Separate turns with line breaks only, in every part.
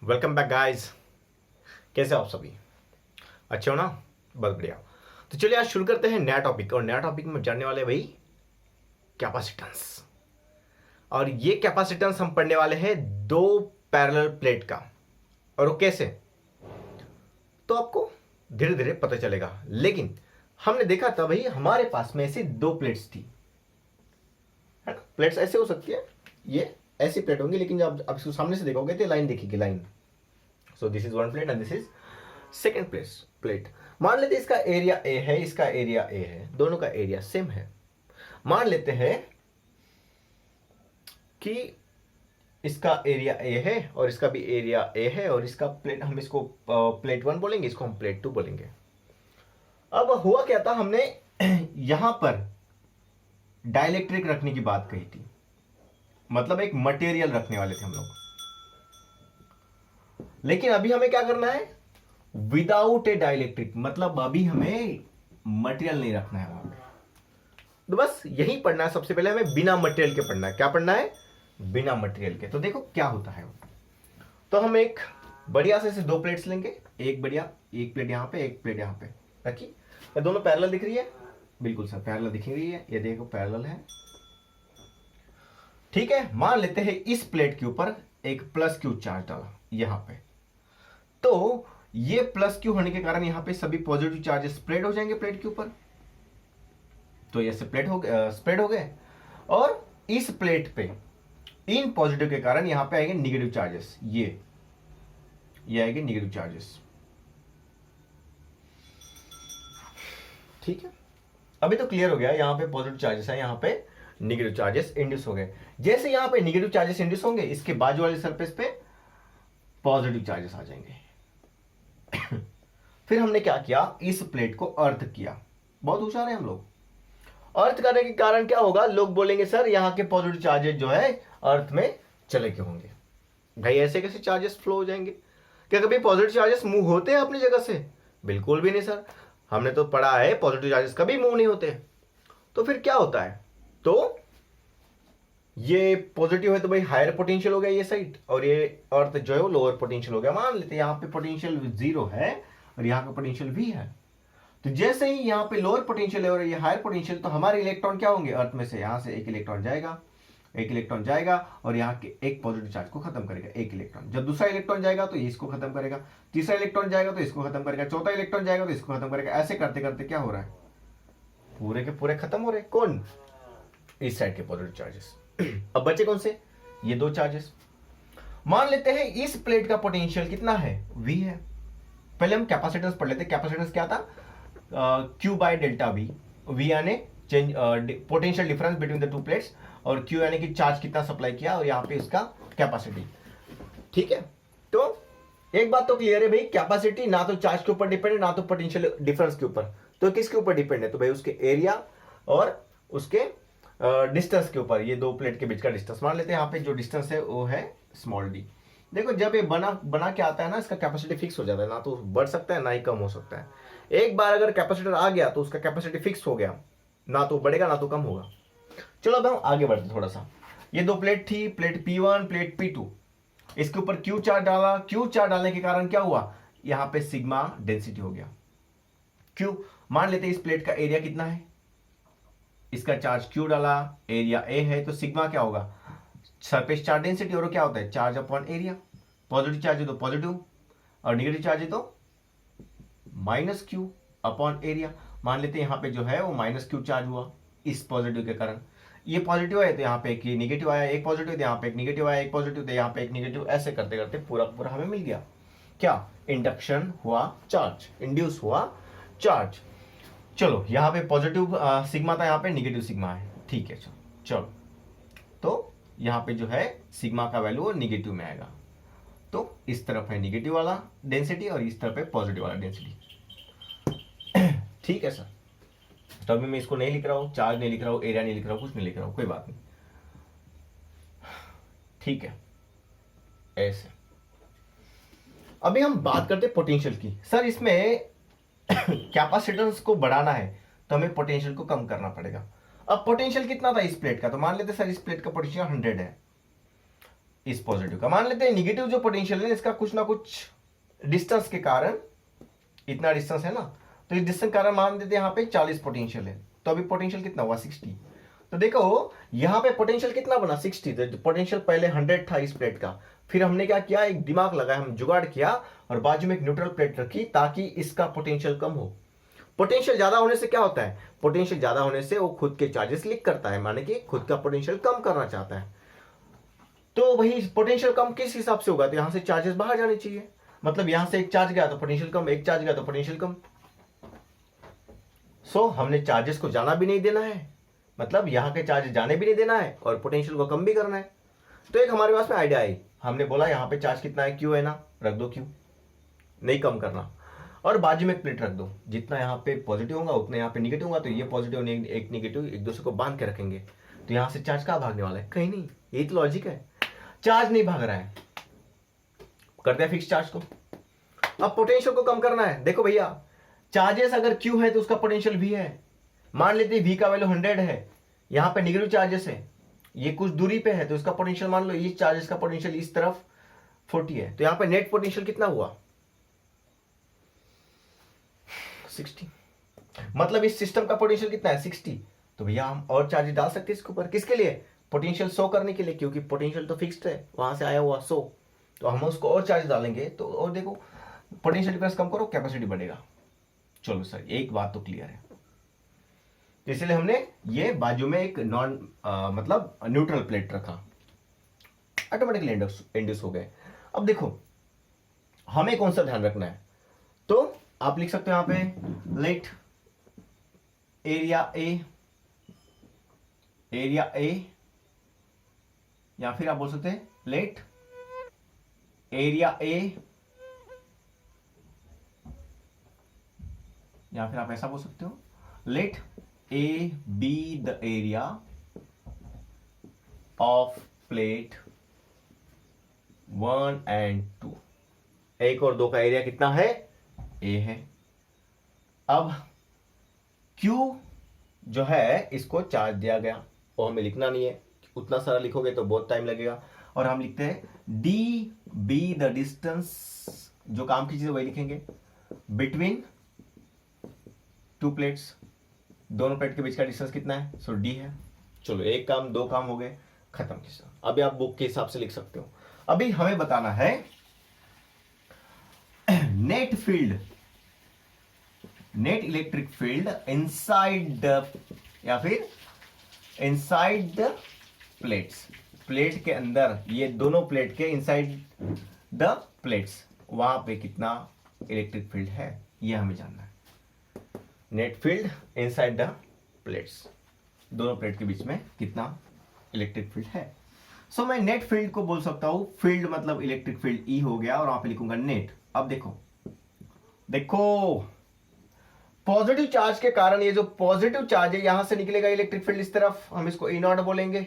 Welcome back guys. कैसे हो आप सभी? अच्छे हो ना? बहुत बढ़िया। तो चलिए आज शुरू करते हैं नया टॉपिक। और नया टॉपिक में जानने वाले भाई कैपेसिटेंस। और ये कैपेसिटेंस हम पढ़ने वाले हैं दो पैरेलल प्लेट का। और वो कैसे, तो आपको धीरे धीरे पता चलेगा। लेकिन हमने देखा था भाई हमारे पास में ऐसी दो प्लेट्स थी, है ना। प्लेट्स ऐसे हो सकती है, ये ऐसी प्लेट होंगी, लेकिन जब आप इसको सामने से देखोगे तो लाइन दिखेगी, line. So this is one plate and this is second plate. मान लेते हैं इसका एरिया ए है, इसका एरिया ए है, दोनों का एरिया सेम है। मान लेते हैं कि इसका एरिया ए है और इसका भी एरिया ए है, और इसका प्लेट, हम इसको प्लेट वन बोलेंगे, इसको हम प्लेट टू बोलेंगे। अब हुआ क्या था, हमने यहां पर डाइलेक्ट्रिक रखने की बात कही थी, मतलब एक मटेरियल रखने वाले थे हम लोग। लेकिन अभी हमें क्या करना है, विदाउट ए डाइलेक्ट्रिक, मतलब अभी हमें मटेरियल नहीं रखना है वहां पे। तो बस यही पढ़ना है। सबसे पहले हमें बिना मटेरियल के पढ़ना है। क्या पढ़ना है? बिना मटेरियल के। तो देखो क्या होता है। तो हम एक बढ़िया से दो प्लेट्स लेंगे, एक बढ़िया, एक प्लेट यहां पे, एक प्लेट यहां पे रखी। ये दोनों पैरेलल दिख रही है? बिल्कुल सर, पैरेलल दिख रही है। ये देखो पैरेलल है, ठीक है। मान लेते हैं इस प्लेट के ऊपर एक प्लस क्यू चार्ज डाला यहां पे। तो ये प्लस क्यू होने के कारण यहां पे सभी पॉजिटिव चार्जेस स्प्रेड हो जाएंगे प्लेट के ऊपर। तो ये स्प्रेड हो गए। और इस प्लेट पे इन पॉजिटिव के कारण यहां पे आएंगे निगेटिव चार्जेस, ये आएंगे निगेटिव चार्जेस, ठीक है। अभी तो क्लियर हो गया, यहां पे पॉजिटिव चार्जेस है, यहां पे निगेटिव चार्जेस इंड्यूस हो गए। जैसे यहां पे निगेटिव चार्जेस इंड्यूस होंगे, इसके बाजू वाले सरफेस पे पॉजिटिव चार्जेस आ जाएंगे। फिर हमने क्या किया, इस प्लेट को अर्थ किया। बहुत होशियार है हम लोग। अर्थ करने के कारण क्या होगा, लोग बोलेंगे सर यहां के पॉजिटिव चार्जेस जो है अर्थ में चले क्यों होंगे? भाई ऐसे कैसे चार्जेस फ्लो हो जाएंगे? क्या कभी पॉजिटिव चार्जेस मूव होते हैं अपनी जगह से? बिल्कुल भी नहीं सर। हमने तो पढ़ा है पॉजिटिव चार्जेस कभी मूव नहीं होते। तो फिर क्या होता है, तो ये पॉजिटिव है तो भाई हायर पोटेंशियल हो गया ये साइड, और ये अर्थ जो है वो लोअर पोटेंशियल हो गया। मान लेते हैं यहाँ पे पोटेंशियल 0 है और यहाँ का पोटेंशियल भी है। तो जैसे ही यहाँ पे लोअर पोटेंशियल है और ये हायर पोटेंशियल, तो हमारे इलेक्ट्रॉन क्या होंगे, अर्थ में से यहाँ से एक इलेक्ट्रॉन जाएगा और यहाँ के एक पॉजिटिव चार्ज को खत्म करेगा, एक इलेक्ट्रॉन। जब दूसरा इलेक्ट्रॉन जाएगा तो ये इसको खत्म करेगा, तीसरा इलेक्ट्रॉन जाएगा तो इसको खत्म करेगा, चौथा इलेक्ट्रॉन जाएगा तो इसको खत्म करेगा। ऐसे करते करते क्या हो रहा है, पूरे के पूरे खत्म हो रहे। कौन? इस साइड के पॉजिटिव चार्जेस। अब बचे कौन से? ये दो चार्जेस। मान लेते हैं इस प्लेट का पोटेंशियल कितना है, V है। पहले हम कैपेसिटेंस पढ़ लेते। कैपेसिटेंस क्या था, Q बाय डेल्टा V यानी change potential difference between the two plates, और Q यानी कि चार्ज कितना सप्लाई किया, और यहाँ पे इसका कैपेसिटी, ठीक है। तो एक बात तो क्लियर है भाई, कैपेसिटी ना तो चार्ज के ऊपर डिपेंड है, ना तो पोटेंशियल डिफरेंस के ऊपर। तो किसके ऊपर डिपेंड है, तो भाई उसके एरिया और उसके डिस्टेंस के ऊपर। ये दो प्लेट के बीच का डिस्टेंस मान लेते हैं, यहाँ पे जो डिस्टेंस है वो है स्मॉल d। देखो जब ये बना के आता है ना, इसका कैपेसिटी फिक्स हो जाता है, ना तो बढ़ सकता है ना ही कम हो सकता है। एक बार अगर कैपेसिटर आ गया तो उसका कैपेसिटी फिक्स हो गया, ना तो बढ़ेगा ना तो कम होगा। चलो अब हम आगे बढ़ते थोड़ा सा। ये दो प्लेट थी, प्लेट P1 प्लेट P2। इसके ऊपर क्यू चार्ज डाला। क्यू चार्ज डालने के कारण क्या हुआ, यहाँ पे सिग्मा डेंसिटी हो गया। क्यू मान लेते हैं इस प्लेट का एरिया कितना है, इसका चार्ज Q डाला, एरिया A है, तो सिग्मा क्या होगा, सरफेस चार्ज डेंसिटी, और क्या होता है charge upon area. Positive charge है तो पॉजिटिव, और निगेटिव चार्ज है तो माइनस क्यू अपॉन एरिया। मान लेते हैं यहाँ पे जो है वो माइनस क्यू चार्ज हुआ इस पॉजिटिव के कारण। ये पॉजिटिव है तो यहाँ पे एक निगेटिव आया, एक पॉजिटिव तो यहाँ पे एक निगेटिव आया, एक पॉजिटिव तो यहाँ पे एक निगेटिव। ऐसे करते करते पूरा पूरा हमें मिल गया क्या, इंडक्शन हुआ, चार्ज इंड्यूस हुआ, चार्ज। चलो यहाँ पे पॉजिटिव सिग्मा था, यहाँ पे निगेटिव सिग्मा है, ठीक है। चलो तो यहाँ पे जो है सिग्मा का वैल्यू निगेटिव में आएगा। तो इस तरफ है निगेटिव वाला डेंसिटी और इस तरफ है पॉजिटिव वाला डेंसिटी, ठीक है सर। तो अभी मैं इसको नहीं लिख रहा हूँ, चार्ज नहीं लिख रहा हूँ, एरिया नहीं लिख रहा हूँ, कुछ नहीं लिख रहा हूँ, कोई बात नहीं, ठीक है। ऐसे अभी हम बात करते हैं पोटेंशियल की। सर इसमें कैपेसिटेंस को बढ़ाना है तो हमें पोटेंशियल को कम करना पड़ेगा। अब पोटेंशियल कितना था इस प्लेट का, तो मान लेते सर इस प्लेट का पोटेंशियल 100 है, इस पॉजिटिव का। मान लेते हैं निगेटिव जो पोटेंशियल है इसका कुछ ना कुछ डिस्टेंस के कारण, इतना डिस्टेंस है ना, तो इस डिस्टेंस के कारण मान लेते हैं यहाँ पे 40 पोटेंशियल है, तो अभी पोटेंशियल कितना हुआ 60। तो देखो यहाँ पे पोटेंशियल कितना बना 60, तो पोटेंशियल पहले 100 था इस प्लेट का, फिर हमने क्या किया, एक दिमाग लगाया, हम जुगाड़ किया और बाजू में एक न्यूट्रल प्लेट रखी ताकि इसका पोटेंशियल कम हो। पोटेंशियल ज्यादा होने से क्या होता है, पोटेंशियल ज्यादा होने से वो खुद के चार्जेस लीक करता है, माने कि खुद का पोटेंशियल कम करना चाहता है। तो वही पोटेंशियल कम किस हिसाब से होगा, तो यहां से चार्जेस बाहर जाने चाहिए, मतलब यहां से एक चार्ज गया तो पोटेंशियल कम, एक चार्ज गया तो पोटेंशियल कम। सो हमने चार्जेस को जाना भी नहीं देना है, मतलब यहां के चार्ज जाने भी नहीं देना है और पोटेंशियल को कम भी करना है। तो एक हमारे पास में आइडिया आई, हमने बोला यहाँ पे चार्ज कितना है, क्यू है ना, रख दो क्यू, नहीं कम करना, और बाजू में एक प्लेट रख दो, जितना यहाँ पे पॉजिटिव होगा उतना यहाँ पे निगेटिव होगा, तो ये पॉजिटिव एक निगेटिव एक दूसरे को बांध के रखेंगे, तो यहाँ से चार्ज कहाँ भागने वाला है, कहीं नहीं, यही तो लॉजिक है, चार्ज नहीं भाग रहा है। कर दिया फिक्स चार्ज को, अब पोटेंशियल को कम करना है। देखो भैया चार्जेस अगर क्यू है तो उसका पोटेंशियल भी है, मान लेते हैं वी का वैल्यू 100 है, यहाँ पे निगेटिव चार्जेस है, ये कुछ दूरी पे है, तो इसका पोटेंशियल मान लो इस चार्जेस का पोटेंशियल इस तरफ 40 है, तो यहाँ पे नेट पोटेंशियल कितना हुआ 60, मतलब इस सिस्टम का पोटेंशियल कितना है 60। तो भैया हम और चार्जेस डाल सकते हैं इसके ऊपर, किसके लिए, पोटेंशियल 100 करने के लिए, क्योंकि पोटेंशियल तो फिक्स्ड है, वहां से आया हुआ 100, तो हम उसको और चार्ज डालेंगे, तो और देखो पोटेंशियल डिफरेंस कम करो कैपेसिटी बढ़ेगा। चलो सर एक बात तो क्लियर है, तो इसलिए हमने ये बाजू में एक नॉन मतलब न्यूट्रल प्लेट रखा, ऑटोमेटिकली इंड्यूस हो गए। अब देखो हमें कौन सा ध्यान रखना है, तो आप लिख सकते हो यहां पे लेट एरिया ए, या फिर आप बोल सकते हैं लेट एरिया ए, या फिर आप ऐसा बोल सकते हो let A B the area of plate 1 and 2, 1 और 2 का एरिया कितना है, ए है। अब Q जो है इसको चार्ज दिया गया, वो हमें लिखना नहीं है, उतना सारा लिखोगे तो बहुत टाइम लगेगा, और हम लिखते हैं डी बी द डिस्टेंस, जो काम की चीज वही लिखेंगे, बिटवीन टू प्लेट्स, दोनों प्लेट के बीच का डिस्टेंस कितना है, सो डी है। चलो एक काम दो काम हो गए, खत्म किस्सा। अभी आप बुक के हिसाब से लिख सकते हो। अभी हमें बताना है net field, net electric field inside the, या फिर इनसाइड द प्लेट्स, प्लेट के अंदर, ये दोनों प्लेट के इनसाइड द प्लेट्स, वहां पे कितना इलेक्ट्रिक फील्ड है, ये हमें जानना है। Net field inside the plates, दोनों प्लेट के बीच में कितना इलेक्ट्रिक फील्ड है। सो मैं नेट फील्ड को बोल सकता हूं, फील्ड मतलब इलेक्ट्रिक फील्ड ई हो गया, और वहां पे लिखूंगा नेट। अब देखो पॉजिटिव चार्ज के कारण ये जो पॉजिटिव चार्ज है यहां से निकलेगा इलेक्ट्रिक फील्ड इस तरफ, हम इसको ई नॉट बोलेंगे,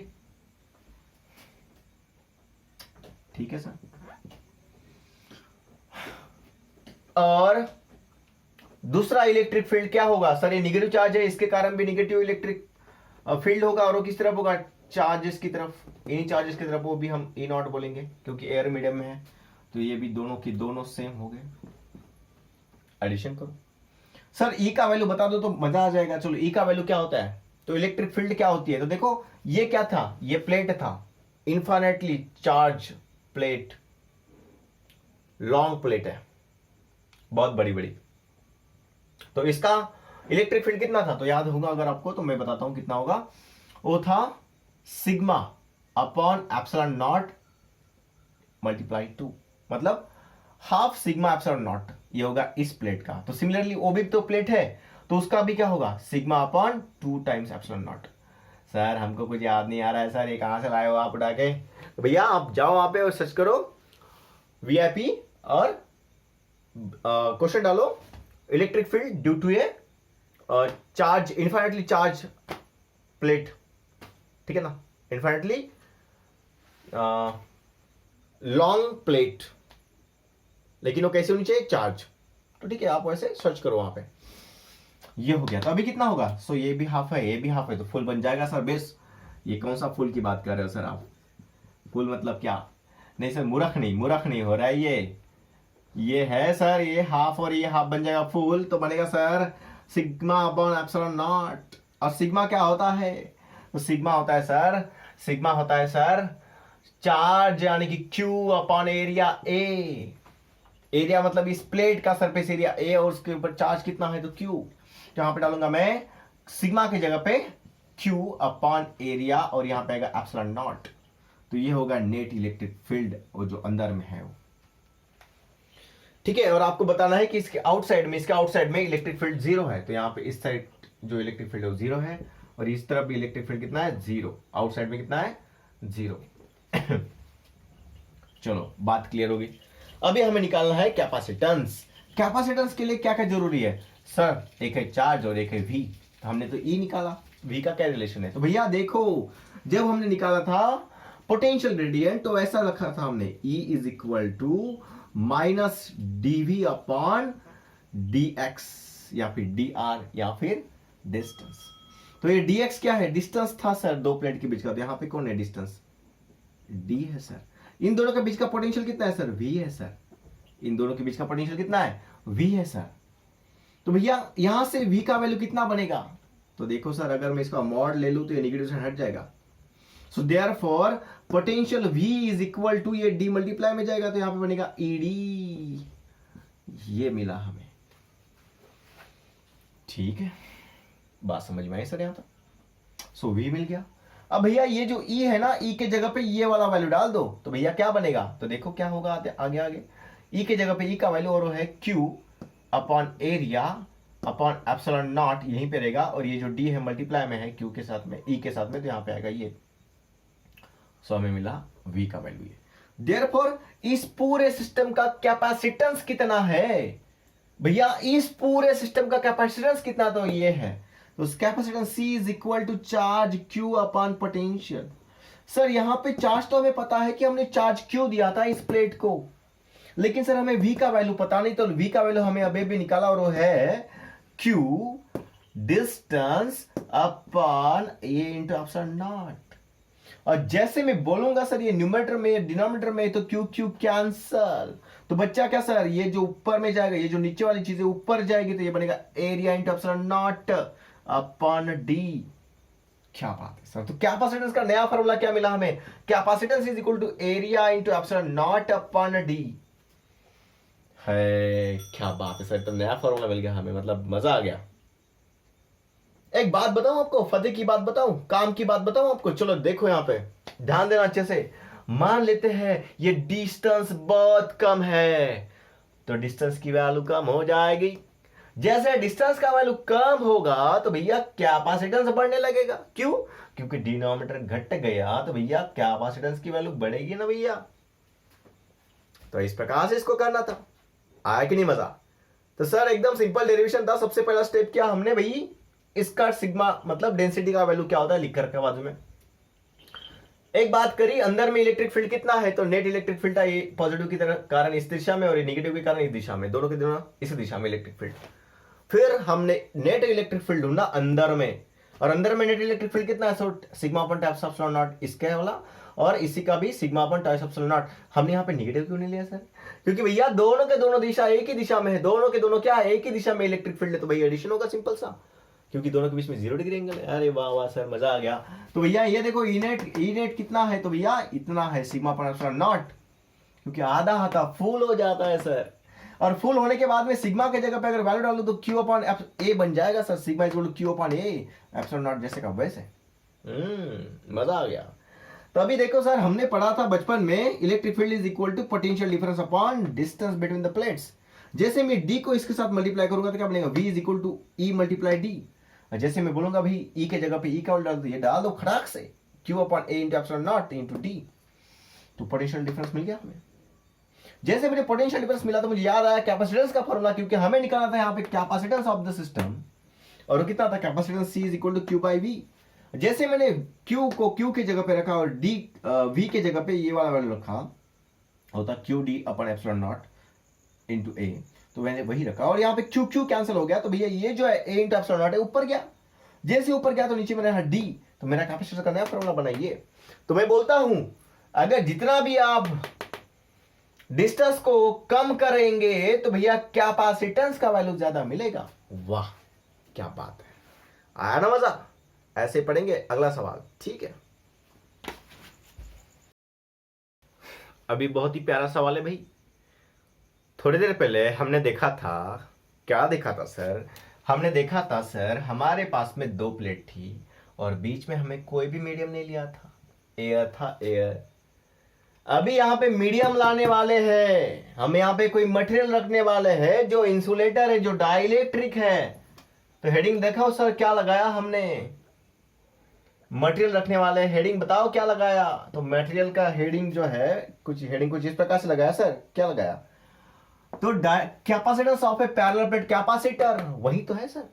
ठीक है सर। और दूसरा इलेक्ट्रिक फील्ड क्या होगा सर, ये निगेटिव चार्ज है, इसके कारण भी निगेटिव इलेक्ट्रिक फील्ड होगा, और वो किस तरफ होगा, चार्जेस की तरफ, इन चार्जेस की तरफ, वो भी हम ई नॉट बोलेंगे क्योंकि एयर मीडियम में है। तो ये भी दोनों की दोनों सेम हो गए, एडिशन करो। सर ई का वैल्यू बता दो तो मजा आ जाएगा। चलो ई का वैल्यू क्या होता है, तो इलेक्ट्रिक फील्ड क्या होती है, तो देखो ये क्या था, ये प्लेट था, infinitely charge plate, long plate है, बहुत बड़ी बड़ी, तो इसका इलेक्ट्रिक फील्ड कितना था, तो याद होगा अगर आपको, तो मैं बताता हूं कितना होगा, वो था sigma upon epsilon not multiply 2, मतलब हाफ सिग्मा एप्सिलॉन नॉट, ये होगा इस प्लेट का। तो सिमिलरली वो भी तो प्लेट है, तो उसका भी क्या होगा, sigma upon 2 times epsilon not. Sir हमको कुछ याद नहीं आ रहा है सर, ये कहां से लाए हो आप उठा के, तो भैया आप जाओ वहां पे और सर्च करो वीआईपी और क्वेश्चन डालो, electric field due to a charge, infinitely charge plate, ठीक है ना, इन्फाइनेटली लॉन्ग प्लेट, लेकिन वो कैसे होनी चाहिए, चार्ज। तो ठीक है आप वैसे सर्च करो वहां पे, ये हो गया। तो अभी कितना होगा, सो ये भी हाफ है, ये भी हाफ है, तो फुल बन जाएगा सर बेस। ये कौन सा फुल की बात कर रहे हो सर आप, फुल मतलब क्या, नहीं सर, मूर्ख नहीं हो रहा है ये है सर, ये हाफ और ये हाफ बन जाएगा फुल, तो बनेगा sir sigma upon epsilon naught. और सिग्मा क्या होता है? तो सिग्मा होता है सर चार्ज यानी कि Q upon area A। Area मतलब इस प्लेट का सरफेस एरिया A और उसके ऊपर चार्ज कितना है तो Q। तो यहां पे डालूंगा मैं सिग्मा की जगह पे Q अपॉन एरिया और यहां पे आएगा एप्सिलॉन नॉट। तो ये होगा नेट इलेक्ट्रिक फील्ड और जो अंदर में है वो, ठीक है। और आपको बताना है कि इसके आउटसाइड में इलेक्ट्रिक फील्ड 0 है। तो यहाँ पे इस साइड जो इलेक्ट्रिक फील्ड है वो 0 है और इस तरफ भी इलेक्ट्रिक फील्ड कितना है 0, आउटसाइड में कितना है 0। चलो बात क्लियर होगी। अभी हमें निकालना है कैपेसिटेंस। कैपेसिटेंस के लिए क्या क्या जरूरी है सर? एक है चार्ज और एक है V। तो हमने तो E निकाला, V का क्या रिलेशन है? तो भैया देखो, जब हमने निकाला था पोटेंशियल ग्रेडियंट तो ऐसा रखा था हमने E is equal to minus dV upon dx या फिर dr या फिर डिस्टेंस। तो ये dx क्या है? डिस्टेंस था सर दो प्लेट के बीच का। तो यहां पे कौन है डिस्टेंस? d है सर। इन दोनों के बीच का पोटेंशियल कितना है सर? v है सर। इन दोनों के बीच का पोटेंशियल कितना है? v है सर। तो भैया यहां से v का वैल्यू कितना बनेगा? तो देखो सर, अगर मैं इसका मॉड ले लूं तो ये नेगेटिव से हट जाएगा। So therefore potential v is equal to ये d मल्टीप्लाई में जाएगा तो यहां पे बनेगा ed। ये मिला हमें, ठीक है, बात समझ में आई सर यहां तक। सो v मिल गया। अब भैया ये जो E है ना, E के जगह पे ये वाला वैल्यू डाल दो तो भैया क्या बनेगा? तो देखो क्या होगा आगे E के जगह पे E का वैल्यू और वो है Q upon area upon epsilon not, यहीं पे रहेगा। और ये जो D है मल्टीप्लाई में है Q के साथ में, E के साथ में, तो यहां पे आएगा ये। सो हमें मिला V का वैल्यू ये। देयरफॉर इस पूरे सिस्टम का कैपेसिटेंस कितना है? भैया इस पूरे सिस्टम का कैपेसिटेंस कितना? तो ये है। तो capacitance C is equal to charge Q upon potential. Sir यहां पे चार्ज तो हमें पता है कि हमने चार्ज Q दिया था इस प्लेट को, लेकिन सर हमें V का वैल्यू पता नहीं। तो V का वैल्यू हमें अभी भी निकाला और वो है Q distance upon A into epsilon naught. और जैसे मैं बोलूंगा सर ये न्यूमरेटर में डिनोमिनेटर में तो Q Q कैंसल, तो बच्चा क्या सर, ये जो ऊपर में जाएगा, ये जो नीचे वाली चीजें ऊपर जाएगी तो ये बनेगा area into epsilon not upon D। क्या बात है सर। तो कैपेसिटेंस का नया फॉर्मूला क्या मिला हमें? Capacitance is equal to area into epsilon not upon D है। क्या बात है सर, तो नया फॉर्मूला मिल गया हमें, मतलब मजा आ गया। एक बात बताऊं आपको, फतेह की बात बताऊं, काम की बात बताऊं आपको। चलो देखो यहां पे ध्यान देना अच्छे से। मान लेते हैं ये डिस्टेंस बहुत कम है तो डिस्टेंस की वैल्यू कम हो जाएगी। जैसे डिस्टेंस का वैल्यू कम होगा तो भैया कैपेसिटेंस बढ़ने लगेगा। क्यों? क्योंकि डिनोमिनेटर घट गया तो भैया कैपेसिटेंस की वैल्यू बढ़ेगी ना भैया। तो इस प्रकार से इसको करना था। आया कि नहीं मजा? तो सर एकदम सिंपल डेरिवेशन था। सबसे पहला स्टेप किया हमने भाई, इसका सिग्मा मतलब डेंसिटी का वैल्यू क्या होता है लिख कर बाजू में। एक बात करी, अंदर में इलेक्ट्रिक फील्ड कितना है तो नेट इलेक्ट्रिक फील्ड था ये पॉजिटिव की तरह कारण इस दिशा में और ये नेगेटिव के कारण इस दिशा में, दोनों के दोनों इस दिशा में इलेक्ट्रिक फील्ड। फिर हमने नेट इलेक्ट्रिक फील्ड ढूंढा अंदर में, और अंदर में नेट इलेक्ट्रिक फील्ड कितना है? So sigma upon times epsilon not इसका वाला, और इसी का भी sigma upon times epsilon not. हमने यहाँ पे नेगेटिव क्यों नहीं लिया सर? क्योंकि भैया दोनों के दोनों दिशा एक ही दिशा में है, दोनों के दोनों क्या है? एक ही दिशा में इलेक्ट्रिक फील्ड है, तो भैया एडिशन होगा सिंपल सा, क्योंकि दोनों के बीच में 0 डिग्री एंगल है। अरे वाह वाह सर, मजा आ गया। तो भैया ये देखो ई नेट कितना है? तो भैया इतना है सिग्मा अपॉन एप्सिलॉन नॉट, क्योंकि आधा हाथा फुल हो जाता है सर। और फुल होने के बाद में सिग्मा के जगह पे अगर वैल्यू डालो तो Q अपॉन ए बन जाएगा sir. Sigma equal to Q upon A epsilon naught, जैसे का वैसे। मजा आ गया। तो अभी देखो सर, हमने पढ़ा था बचपन में electric field is equal to potential difference upon distance between the plates. जैसे मैं D को इसके साथ मल्टीप्लाई करूंगा तो क्या बनेगा? V is equal to E multiply D। जैसे मैं बोलूंगा भाई E के जगह पे E का वैल्यू डाल दो, ये डाल दो खड़ाक से Q upon A into epsilon not into D, तो पोटेंशियल डिफरेंस मिल गया हमें। जैसे मुझे पोटेंशियल डिफरेंस मिला तो मुझे याद आया कैपेसिटेंस का फॉर्मूला, क्योंकि हमें निकालना था यहाँ पे कैपेसिटेंस ऑफ द सिस्टम, और वो कितना था? Capacitance C is equal to Q by V। जैसे मैंने Q को Q की जगह पे रखा और V के जगह पे ये वाला वैल्यू रखा, होता QD upon epsilon not into A, तो मैंने वही रखा। और यहाँ पे Q कैंसिल हो गया तो भैया ये जो है A इंटू एप्सिलॉन नॉट है ऊपर गया। जैसे ऊपर गया तो नीचे मैंने D, तो मेरा कैपेसिटेंस का नया फॉर्मूला बनाइए। तो मैं बोलता हूं अगर जितना भी आप डिस्टेंस को कम करेंगे तो भैया कैपेसिटेंस का वैल्यू ज्यादा मिलेगा। वाह क्या बात है, आया ना मजा। ऐसे पढ़ेंगे। अगला सवाल, ठीक है। अभी बहुत ही प्यारा सवाल है भाई। थोड़ी देर पहले हमने देखा था, क्या देखा था सर? हमने देखा था सर, हमारे पास में दो प्लेट थी और बीच में हमें कोई भी मीडियम नहीं लिया था, एयर था, एयर। अभी यहाँ पे मीडियम लाने वाले हैं, हम यहाँ पे कोई मटेरियल रखने वाले हैं जो इंसुलेटर है, जो डाइलेक्ट्रिक है। तो हेडिंग देखो सर क्या लगाया हमने, मटेरियल रखने वाले। हेडिंग बताओ क्या लगाया? तो मटेरियल का हेडिंग जो है, कुछ हेडिंग कुछ इस प्रकार से लगाया सर। क्या लगाया? तो capacitance of A parallel plate capacitor, वही तो है सर।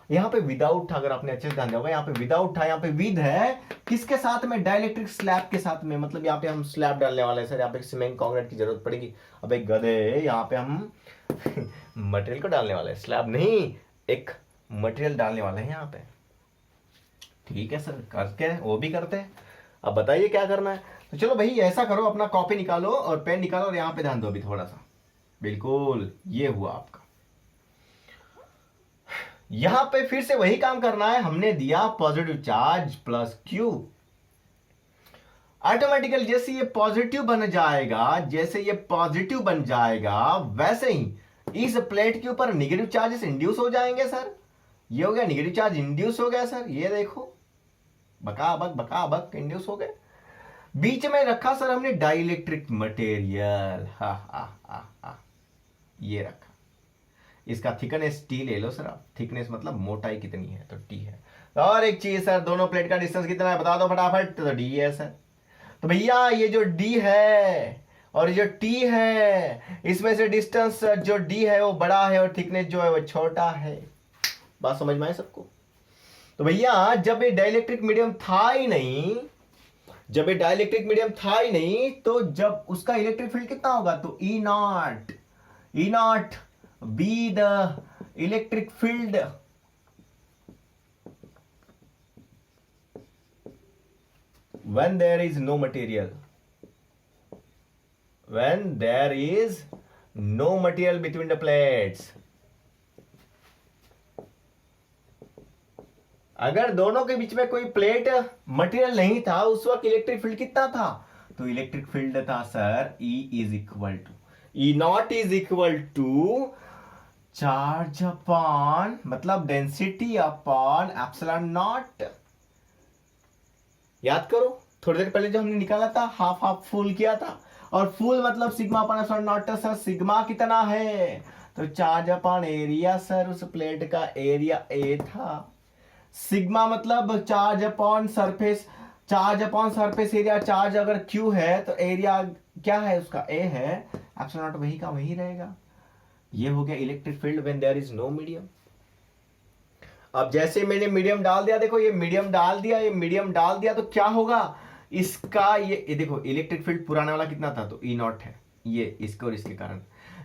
यहाँ पे विदाउट था, अगर आपने अच्छे से ध्यान दिया होगा, यहाँ पे विदाउट था, यहाँ पे विद है। किसके साथ में? डाइलेक्ट्रिक स्लैब के साथ में। मतलब यहाँ पे हम स्लैब डालने वाले हैं सर, यहाँ पे सीमेंट कंक्रीट की जरूरत पड़ेगी। अब एक गधे, यहाँ पे हम मटेरियल को डालने वाले हैं, स्लैब नहीं, एक मटेरियल डालने वाले हैं यहाँ पे। ठीक है सर, करके वो भी करते हैं। अब बताइए क्या करना है। तो चलो भाई ऐसा करो, अपना कॉपी निकालो और पेन निकालो और यहाँ पे ध्यान दो अभी थोड़ा सा। बिल्कुल ये हुआ आपका। यहां पे फिर से वही काम करना है। हमने दिया positive charge plus Q. Automatically जैसे ये पॉजिटिव बन जाएगा, जैसे ये पॉजिटिव बन जाएगा, वैसे ही इस प्लेट के ऊपर निगेटिव चार्जेस इंड्यूस हो जाएंगे सर। ये हो गया निगेटिव चार्ज इंड्यूस हो गया सर, ये देखो बका इंड्यूस हो गए। बीच में रखा सर हमने डाइलेक्ट्रिक मटेरियल, हा हा हा हा, ये रखा। इसका थिकनेस टी ले लो सर आप, थिकनेस मतलब मोटाई कितनी है तो टी है। और एक चीज सर, दोनों प्लेट का डिस्टेंस कितना है बता दो फटाफट। तो डी है सर। तो भैया ये जो डी है और ये जो टी है, इसमें से डिस्टेंस जो डी है वो बड़ा है और थिकनेस जो है वो छोटा है। बात समझ में आए सबको? तो भैया जब ये डाइलेक्ट्रिक मीडियम था ही नहीं, जब ये डाइलेक्ट्रिक मीडियम था ही नहीं, तो जब उसका इलेक्ट्रिक फील्ड कितना होगा? तो E not be the electric field when there is no material, when there is no material between the plates। अगर दोनों के बीच में कोई प्लेट मटेरियल नहीं था, उस वक्त इलेक्ट्रिक फील्ड कितना था? तो इलेक्ट्रिक फील्ड था sir E is equal to, E naught is equal to charge upon, मतलब डेंसिटी अपॉन एप्सिलॉन नॉट। याद करो थोड़ी देर पहले जो हमने निकाला था, हाफ हाफ फुल किया था, और फुल मतलब sigma upon epsilon not. Sir sigma कितना है? तो चार्ज अपॉन एरिया सर, उस प्लेट का एरिया ए था। सिग्मा मतलब charge upon surface, charge upon surface area. Charge अगर क्यू है तो एरिया क्या है उसका? ए है। एप्सिलॉन नॉट वही का वही रहेगा। ये हो गया electric field when there is no medium. अब जैसे मैंने मीडियम डाल दिया, देखो ये मीडियम डाल दिया, ये मीडियम डाल दिया, तो क्या होगा इसका? ये देखो इलेक्ट्रिक फील्ड पुराने वाला कितना था? तो ई नॉट है, ये इसके और इसके कारण।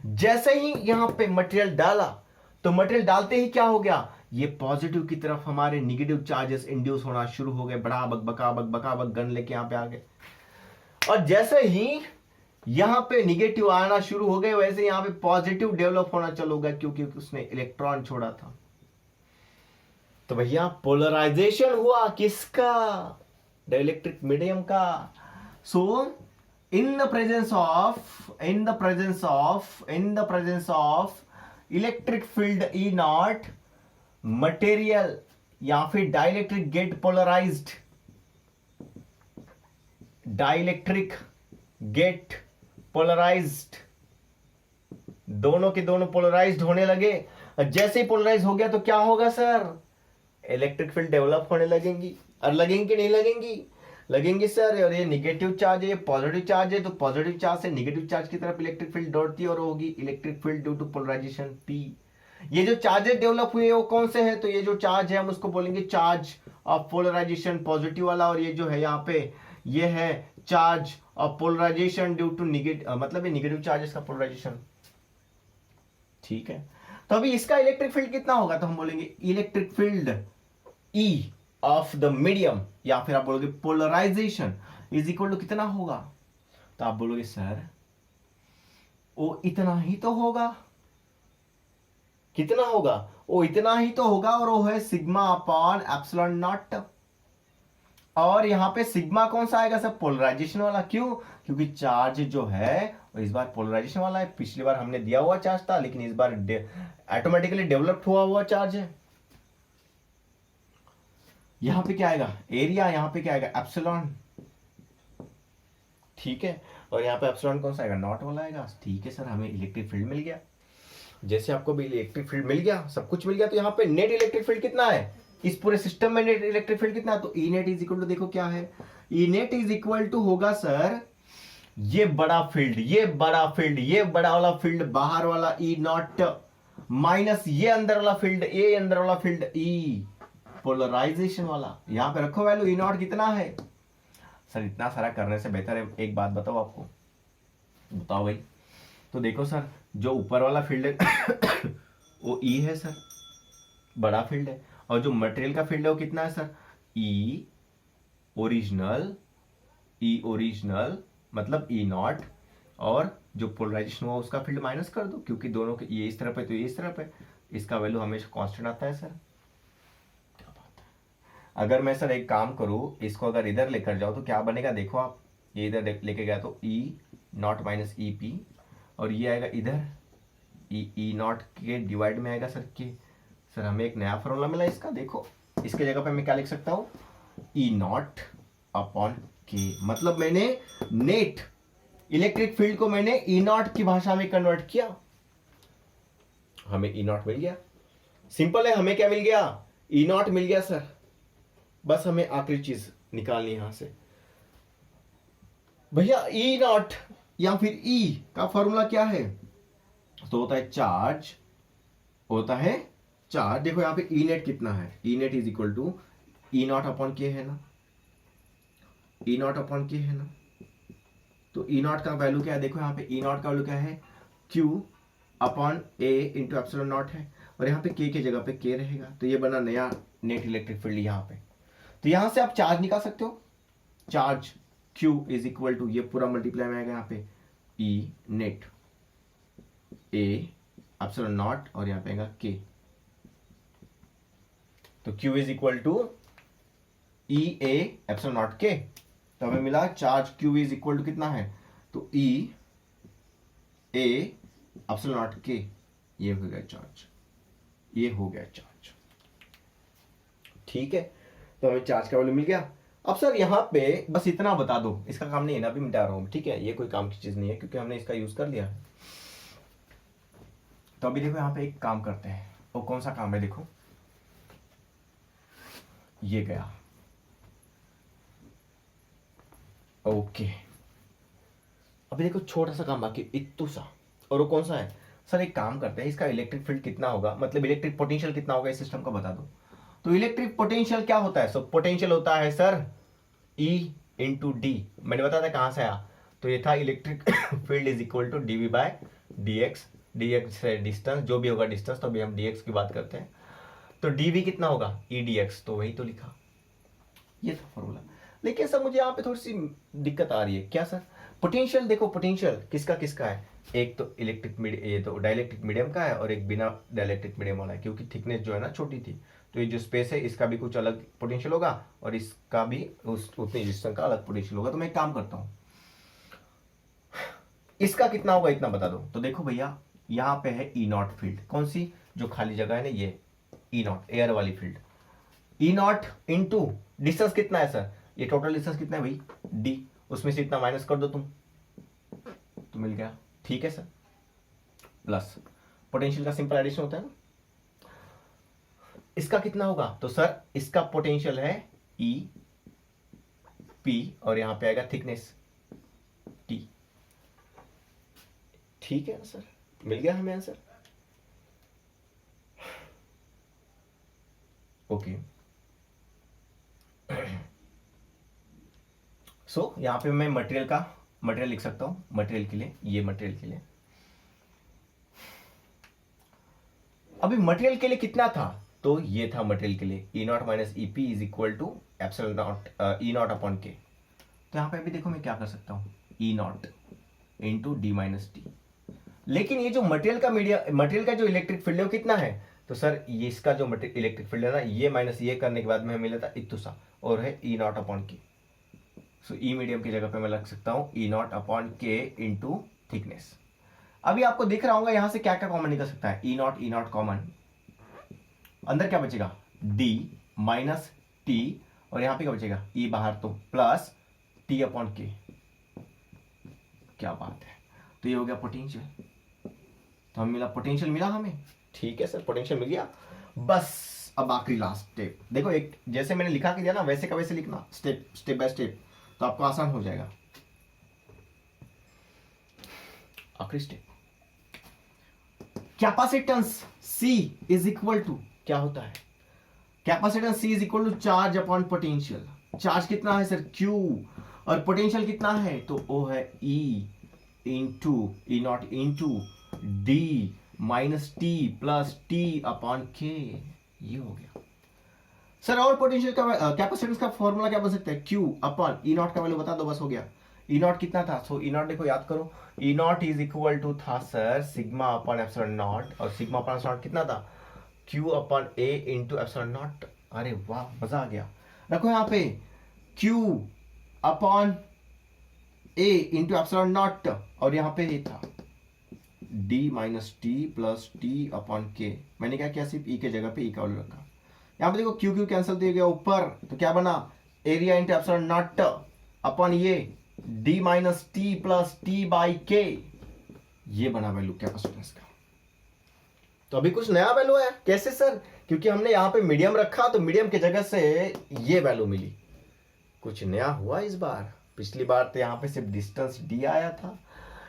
जैसे ही यहां पे मटेरियल डाला, तो मटेरियल डालते ही क्या हो गया? ये पॉजिटिव की तरफ हमारे निगेटिव चार्जेस इंड्यूस होना शुरू हो गए। बड़ा बका गन लेके यहां पे आ गए। और जैसे ही यहां पे निगेटिव आना शुरू हो गए, वैसे यहां पे पॉजिटिव डेवलप होना चालू हो गया, क्योंकि उसने इलेक्ट्रॉन छोड़ा था। तो भैया पोलराइजेशन हुआ किसका? डाइलेक्ट्रिक मीडियम का। सो in the presence of electric field E naught, material या फिर dielectric get polarised, dielectric get polarised, दोनों के दोनों पोलराइज्ड होने लगे। जैसे ही पोलराइज हो गया तो क्या होगा सर? इलेक्ट्रिक फील्ड डेवलप होने लगेंगी। और लगेंगी कि नहीं लगेंगी? लगेंगी सर। और ये निगेटिव चार्ज है, ये पॉजिटिव चार्ज है, तो पॉजिटिव चार्ज से निगेटिव चार्ज की तरफ इलेक्ट्रिक फील्ड दौड़ती है और होगी electric field due to polarisation P। ये जो चार्जेस डेवलप हुए वो कौन से हैं? तो ये जो चार्ज है हम उसको बोलेंगे चार्ज ऑफ पोलराइजेशन, पॉजिटिव वाला। और ये जो है यहाँ पे ये है charge of polarisation due to negative, मतलब ये निगेटिव चार्जेस का पोलराइजेशन। ठीक है, तो अभी इसका इलेक्ट्रिक फील्ड कितना होगा? तो हम बोलेंगे electric field E of the medium, या फिर आप बोलोगे पोलराइजेशन इज इक्वल टू कितना होगा? तो आप बोलोगे सर वो इतना ही तो होगा। कितना होगा? वो इतना ही तो होगा, और वो है सिग्मा अपॉन एप्सिलॉन नॉट। और यहां पे सिग्मा कौन सा आएगा सर? पोलराइजेशन वाला। क्यों? क्योंकि चार्ज जो है वो इस बार पोलराइजेशन वाला है। पिछली बार हमने दिया हुआ चार्ज था, लेकिन इस बार ऑटोमेटिकली डेवलप्ड हुआ हुआ चार्ज है। यहां पे क्या आएगा? एरिया। यहां पे क्या आएगा? एप्सिलॉन। ठीक है। और यहाँ पे एप्सिलॉन कौन सा आएगा? नॉट वाला आएगा। ठीक है सर, हमें इलेक्ट्रिक फील्ड मिल गया। जैसे आपको भी इलेक्ट्रिक फील्ड मिल गया, सब कुछ मिल गया, तो यहाँ पे नेट इलेक्ट्रिक फील्ड कितना है? इस पूरे सिस्टम में नेट इलेक्ट्रिक फील्ड कितना है? तो ई नेट इज इक्वल टू, देखो क्या है, E net is equal to होगा सर, ये बड़ा फील्ड, ये बड़ा फील्ड, ये बड़ा वाला फील्ड बाहर वाला ई नॉट, माइनस ये अंदर वाला फील्ड, ये अंदर वाला फील्ड ई पोलराइजेशन वाला। यहां पे रखो वैल्यू, ई नॉट कितना है सर? इतना सारा करने से बेहतर है एक बात बताओ आपको, बताओ भाई। तो देखो सर, जो ऊपर वाला फील्ड है वो ई है सर, बड़ा फील्ड है। और जो मटेरियल का फील्ड है वो कितना है सर? ई ओरिजिनल, ई ओरिजिनल मतलब ई नॉट, और जो पोलराइजेशन हुआ उसका फील्ड माइनस कर दो, क्योंकि दोनों के ये इस तरफ है तो ये इस तरफ है, इसका वैल्यू हमेशा कांस्टेंट आता है सर। अगर मैं सर एक काम करूं, इसको अगर इधर लेकर जाओ तो क्या बनेगा? देखो आप, ये इधर लेके गया तो E not minus E P, और ये आएगा इधर ई नॉट के डिवाइड में आएगा सर के। सर हमें एक नया फॉर्मूला मिला इसका, देखो इसके जगह पे मैं क्या लिख सकता हूँ? ई नॉट अपॉन के। मतलब मैंने नेट इलेक्ट्रिक फील्ड को मैंने ई नॉट की भाषा में कन्वर्ट किया, हमें ई नॉट मिल गया। सिंपल है, हमें क्या मिल गया? ई नॉट मिल गया सर। बस हमें आखिरी चीज निकालनी है यहां से भैया, ई नॉट या फिर ई का फॉर्मूला क्या है? तो होता है चार्ज, होता है चार्ज। देखो यहां पे ई नेट कितना है? E net is equal to E not upon K है ना, ई नॉट अपॉन के है ना। तो ई नॉट का वैल्यू क्या है? देखो यहाँ पे ई नॉट का वैल्यू क्या है? Q upon A into epsilon not है, और यहाँ पे के की जगह पे के रहेगा, तो ये बना नया नेट इलेक्ट्रिक फील्ड यहाँ पे। तो यहां से आप चार्ज निकाल सकते हो, charge Q is equal to, ये पूरा मल्टीप्लाई में आएगा यहाँ पे E net A epsilon naught, और यहाँ पे आएगा के। तो Q is equal to E A epsilon naught K. तो हमें मिला charge Q is equal to कितना है? तो ई ए एप्सिलॉन नॉट के। ये हो गया चार्ज, ये हो गया चार्ज। ठीक है, तो हमें चार्ज का वैल्यू मिल गया। अब सर यहाँ पे बस इतना बता दो, इसका काम नहीं है ना, अभी मिटा रहा हूं, ठीक है, ये कोई काम की चीज नहीं है क्योंकि हमने इसका यूज कर लिया है। तो अभी देखो यहाँ पे एक काम करते हैं, वो कौन सा काम है? देखो ये गया, ओके। अभी देखो छोटा सा काम बाकी, इतू सा, और वो कौन सा है सर? एक काम करते हैं, इसका इलेक्ट्रिक फील्ड कितना होगा, मतलब इलेक्ट्रिक पोटेंशियल कितना होगा इस सिस्टम का बता दो। तो इलेक्ट्रिक पोटेंशियल क्या होता है? सो पोटेंशियल होता है सर E इंटू डी। मैंने बताया था कहां से आया, तो ये था electric field is equal to dV by d x. D x है डिस्टेंस, जो भी होगा डिस्टेंस, तो अभी हम डी एक्स की बात करते हैं। तो डीवी कितना होगा? ई डी एक्स, तो वही तो लिखा, ये था फॉर्मूला। लेकिन सर मुझे यहाँ पे थोड़ी सी दिक्कत आ रही है। क्या सर? पोटेंशियल देखो, पोटेंशियल किसका किसका है? एक तो इलेक्ट्रिक मीडियम, ये तो डाइलेक्ट्रिक मीडियम का है, और एक बिना डाइलेक्ट्रिक मीडियम वाला है, क्योंकि थिकनेस जो है ना छोटी थी, तो ये जो स्पेस है इसका भी कुछ अलग पोटेंशियल होगा, और इसका भी उतनी डिस्टेंस का अलग पोटेंशियल होगा। तो मैं एक काम करता हूं, इसका कितना होगा इतना बता दो। तो देखो भैया, यहाँ पे है ई नॉट फील्ड, कौन सी? जो खाली जगह है ना, ये ई नॉट, एयर वाली field. E not into distance कितना है सर? ये टोटल डिस्टेंस कितना है भाई? डी, उसमें से इतना माइनस कर दो तुम, तो मिल गया। ठीक है सर, प्लस पोटेंशियल का सिंपल एडिशन होता है ना। इसका कितना होगा? तो सर इसका पोटेंशियल है ई पी, और यहां पे आएगा थिकनेस टी। ठीक है सर, मिल गया हमें आंसर। ओके, सो यहां पे मैं मटेरियल लिख सकता हूं, मटेरियल के लिए, ये मटेरियल के लिए। अभी मटेरियल के लिए कितना था? तो ये था मटेरियल के लिए, E not minus E P is equal to epsilon not E not upon K. तो यहां पे भी देखो मैं क्या कर सकता हूं, E not into D minus T. लेकिन ये जो मटेरियल का जो इलेक्ट्रिक फील्ड है वो कितना है, तो सर ये इसका जो इलेक्ट्रिक फील्ड है ना, ये माइनस ये करने के बाद में हमें मिला था इतना सा, और है ई नॉट अपॉन के। सो ई मीडियम की जगह पे मैं लग सकता हूं ई नॉट अपॉन के इंटू थिकनेस। अभी आपको दिख रहा होगा यहां से क्या क्या कॉमन निकल सकता है, ई नॉट कॉमन, अंदर क्या बचेगा डी माइनस टी, और यहां पे क्या बचेगा ई बाहर, तो प्लस टी अपॉन के। क्या बात है, तो ये हो गया पोटेंशियल। तो हमें मिला पोटेंशियल, मिला हमें, ठीक है सर पोटेंशियल मिल गया। बस अब आखिरी लास्ट स्टेप देखो, एक जैसे मैंने लिखा के दिया ना वैसे का वैसे लिखना, स्टेप बाय स्टेप, तो आपको आसान हो जाएगा। आखिरी step, capacitance C is equal to क्या होता है, capacitance C is equal to charge upon potential. Charge कितना है सर Q, और पोटेंशियल कितना है, तो O है E into E not into D minus T plus T upon के। ये हो गया सर। और पोटेंशियल का कैपेसिटेंस का फॉर्मूला क्या बन सकता है, Q अपॉन ई नॉट का वैल्यू बता दो, बस हो गया। ई नॉट कितना था, सो ई नॉट देखो याद करो, ई नॉट इज इक्वल टू था sir sigma upon epsilon naught, और सिग्मा अपॉन एप्सिलॉन कितना था, Q upon A into epsilon not. अरे वाह मजा आ गया। रखो यहाँ पे Q अपॉन ए इंटू एप्सिलॉन नॉट, और यहाँ पे ये था D minus T plus T upon के। मैंने क्या किया, सिर्फ ई के जगह पे ई का वैल्यू रखा। यहाँ पे देखो क्यू क्यू कैंसिल दिया गया ऊपर, तो क्या बना area into epsilon not upon ये D minus T plus T by K. ये बना वैल्यू कैपेसिटेंस का। तो अभी कुछ नया वैल्यू है, कैसे सर, क्योंकि हमने यहाँ पे मीडियम रखा, तो मीडियम की जगह से ये वैल्यू मिली। कुछ नया हुआ इस बार, पिछली बार तो यहाँ पे सिर्फ डिस्टेंस डी आया था,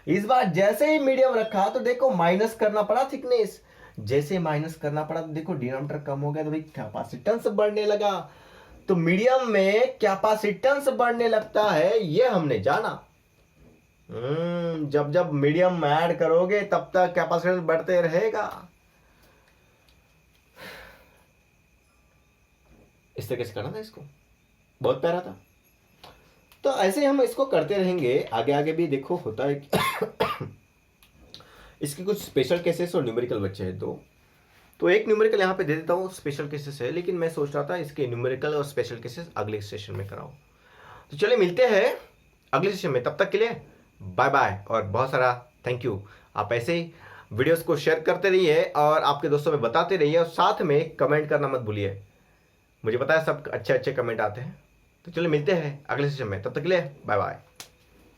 इस बार जैसे ही मीडियम रखा तो देखो माइनस करना पड़ा थिकनेस, जैसे माइनस करना पड़ा तो देखो डिनोमिनेटर कम हो गया, तो भाई कैपेसिटेंस बढ़ने लगा। तो मीडियम में कैपेसिटेंस बढ़ने लगता है, ये हमने जाना। जब जब मीडियम ऐड करोगे तब तक कैपेसिटेंस बढ़ते रहेगा। इस तरीके से करना था इसको, बहुत प्यारा था। तो ऐसे हम इसको करते रहेंगे, आगे आगे भी देखो होता है कि इसके कुछ स्पेशल केसेस और न्यूमेरिकल बच्चे हैं दो, तो एक न्यूमेरिकल यहाँ पे दे देता हूँ, स्पेशल केसेस है, लेकिन मैं सोच रहा था इसके न्यूमेरिकल और स्पेशल केसेस अगले सेशन में कराऊं। तो चलिए मिलते हैं अगले सेशन में, तब तक के लिए बाय बाय और बहुत सारा थैंक यू। आप ऐसे ही वीडियोस को शेयर करते रहिए और आपके दोस्तों में बताते रहिए, और साथ में कमेंट करना मत भूलिए। मुझे पता है सब अच्छे अच्छे कमेंट आते हैं। तो चलिए मिलते हैं अगले सेशन में, तब तक के लिए बाय बाय।